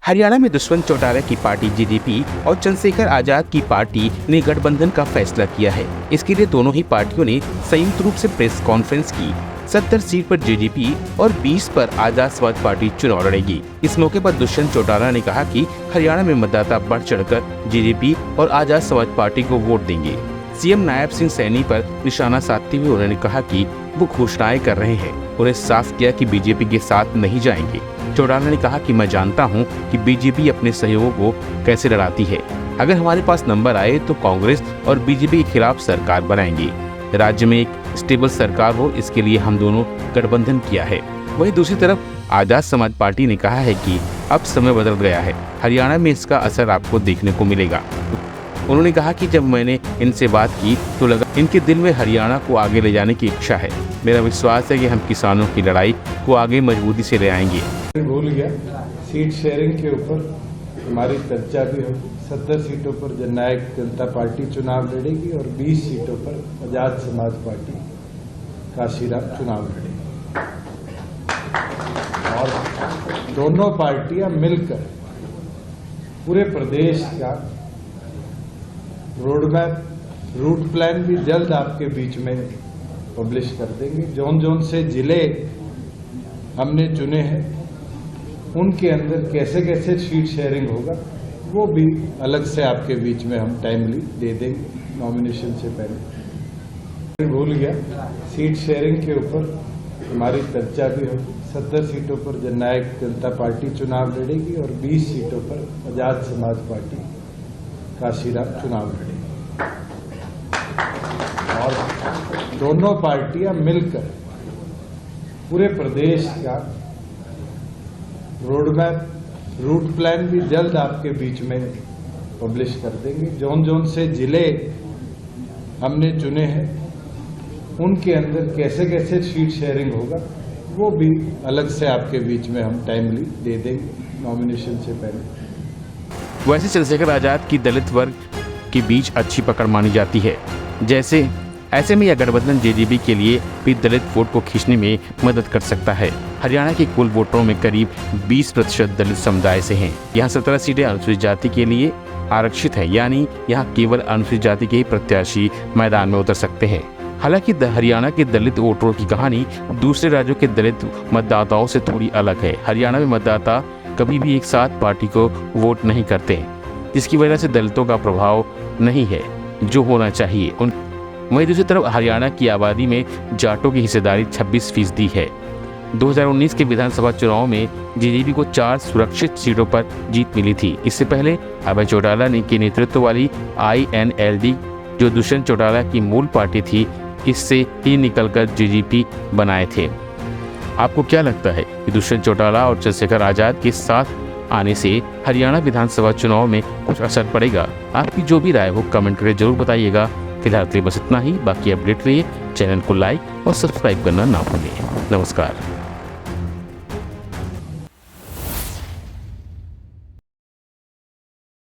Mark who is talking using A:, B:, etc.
A: हरियाणा में दुष्यंत चौटाला की party JJP और चंद्रशेखर आजाद की पार्टी ने गठबंधन का फैसला किया है। इसके लिए दोनों ही पार्टियों ने संयुक्त रूप से प्रेस कॉन्फ्रेंस की। 70 सीट पर जेजेपी और 20 पर आजाद समाज पार्टी चुनाव लड़ेगी। इस मौके पर दुष्यंत चौटाला ने कहा कि हरियाणा में मतदाता बढ़ चढ़कर जेजेपी और आजाद समाज पार्टी को वोट देंगे। सीएम नायब सिंह सैनी पर निशाना साधते हुए उन्होंने कहा कि वो घोषणाएं कर रहे हैं। उन्हें साफ किया कि बीजेपी के साथ नहीं जाएंगे। चौटाला ने कहा कि मैं जानता हूं कि बीजेपी अपने सहयोगों को कैसे लड़ाती है। अगर हमारे पास नंबर आए तो कांग्रेस और बीजेपी के खिलाफ सरकार बनाएंगे। राज्य में एक स्टेबल सरकार हो, इसके लिए हम दोनों गठबंधन किया है। वहीं दूसरी तरफ आजाद समाज पार्टी ने कहा है कि अब समय बदल गया है, हरियाणा में इसका असर आपको देखने को मिलेगा। उन्होंने कहा कि जब मैंने इनसे बात की तो लगा इनके दिल में हरियाणा को आगे ले जाने की इच्छा है। मेरा विश्वास है कि हम किसानों की लड़ाई को आगे मजबूती से ले आएंगे।
B: भूल गया, सीट शेयरिंग के ऊपर हमारी चर्चा भी हो। 70 सीटों पर जननायक जनता पार्टी चुनाव लड़ेगी और 20 सीटों पर आजाद समाज पार्टी काशीराम चुनाव लड़ेगी। और दोनों पार्टियां मिलकर पूरे प्रदेश का रोड मैप, रूट प्लान भी जल्द आपके बीच में पब्लिश कर देंगे। जोन जोन से जिले हमने चुने हैं, उनके अंदर कैसे कैसे सीट शेयरिंग होगा वो भी अलग से आपके बीच में हम टाइमली दे देंगे नॉमिनेशन से पहले। भूल गया, सीट शेयरिंग के ऊपर हमारी चर्चा भी हो। 70 सीटों पर जननायक जनता पार्टी चुनाव लड़ेगी और 20 सीटों पर आजाद समाज पार्टी काशीराम चुनाव लड़ेगी। और दोनों पार्टियां मिलकर पूरे प्रदेश का रोड मैप, रूट प्लान भी जल्द आपके बीच में पब्लिश कर देंगे। जोन जोन से जिले हमने चुने हैं, उनके अंदर कैसे कैसे सीट शेयरिंग होगा वो भी अलग से आपके बीच में हम टाइमली दे देंगे नॉमिनेशन से पहले।
A: वैसे चंद्रशेखर आजाद की दलित वर्ग के बीच अच्छी पकड़ मानी जाती है। ऐसे में यह गठबंधन जेजेपी के लिए भी दलित वोट को खींचने में मदद कर सकता है। हरियाणा के कुल वोटरों में करीब 20% दलित समुदाय से हैं। यहाँ 17 सीटें अनुसूचित जाति के लिए आरक्षित है, यानी यहाँ केवल अनुसूचित जाति के ही प्रत्याशी मैदान में उतर सकते हैं। हालांकि हरियाणा के दलित वोटरों की कहानी दूसरे राज्यों के दलित मतदाताओं से थोड़ी अलग है। हरियाणा में मतदाता कभी भी एक साथ पार्टी को वोट नहीं करते, जिसकी वजह से दलितों का प्रभाव नहीं है जो होना चाहिए। वहीं दूसरी तरफ हरियाणा की आबादी में जाटों की हिस्सेदारी 26% है। 2019 के विधानसभा चुनाव में जेजेपी को 4 सुरक्षित सीटों पर जीत मिली थी। इससे पहले अभय चौटाला के नेतृत्व वाली INLD, जो दुष्यंत चौटाला की मूल पार्टी थी, इससे ही निकलकर जेजेपी बनाए थे। आपको क्या लगता है कि दुष्यंत चौटाला और चंद्रशेखर आजाद के साथ आने से हरियाणा विधानसभा चुनाव में कुछ असर पड़ेगा? आपकी जो भी राय हो कमेंट करके जरूर बताइएगा। फिलहाल के लिए बस इतना ही। बाकी अपडेट के लिए चैनल को लाइक और सब्सक्राइब करना ना भूलें। नमस्कार।